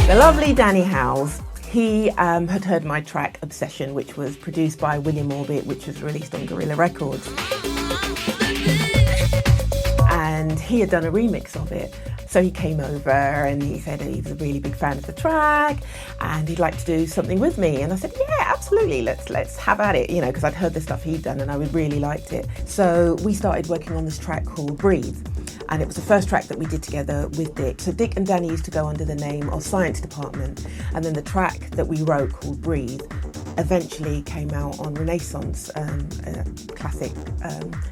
The lovely Danny Howes, he had heard my track Obsession, which was produced by William Orbit, which was released on Guerrilla Records. And he had done a remix of it. So he came over and he said he was a really big fan of the track and he'd like to do something with me. And I said, yeah, absolutely, let's have at it, you know, because I'd heard the stuff he'd done and I really liked it. So we started working on this track called Breathe. And it was the first track that we did together with Dick. So Dick and Danny used to go under the name of Science Department. And then the track that we wrote called Breathe eventually came out on Renaissance, a classic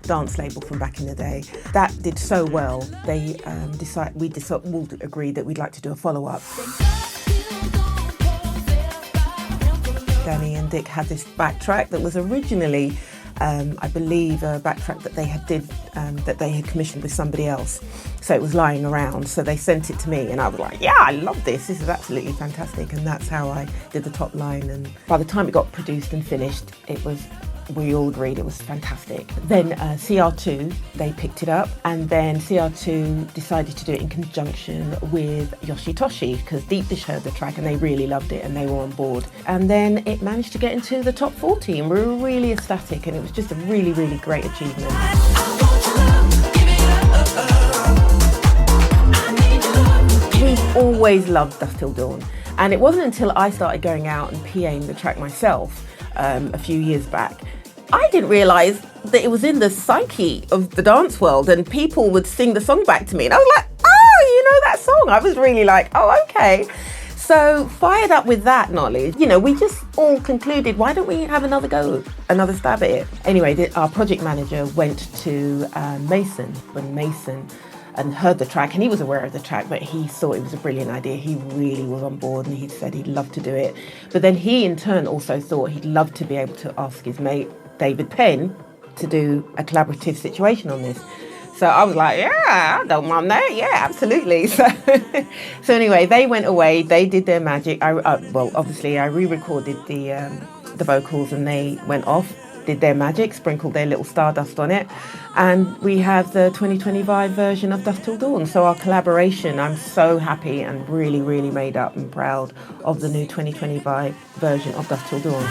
dance label from back in the day. That did so well, we all agreed that we'd like to do a follow-up. Danny and Dick had this backtrack that was originally I believe a backtrack that they had commissioned with somebody else. So it was lying around. So they sent it to me and I was like, yeah, I love this. This is absolutely fantastic. And that's how I did the top line. And by the time it got produced and finished, we all agreed it was fantastic. Then CR2, they picked it up, and then CR2 decided to do it in conjunction with Yoshitoshi because Deep Dish heard the track and they really loved it and they were on board. And then it managed to get into the top 40 and we were really ecstatic and it was just a really, really great achievement. We've always loved Dusk Till Dawn, and it wasn't until I started going out and PAing the track myself a few years back, I didn't realise that it was in the psyche of the dance world and people would sing the song back to me and I was like, oh, you know that song? I was really like, oh, okay. So fired up with that knowledge, you know, we just all concluded, why don't we have another go, another stab at it? Anyway, our project manager went to Mason and heard the track, and he was aware of the track, but he thought it was a brilliant idea. He really was on board and he said he'd love to do it. But then he in turn also thought he'd love to be able to ask his mate, David Penn, to do a collaborative situation on this. So I was like, yeah, I don't mind that. Yeah, absolutely. So anyway, they went away, they did their magic. Obviously I re-recorded the vocals and they went off, did their magic, sprinkled their little stardust on it, and we have the 2025 version of Dusk Till Dawn. So our collaboration, I'm so happy and really, really made up and proud of the new 2025 version of Dusk Till Dawn.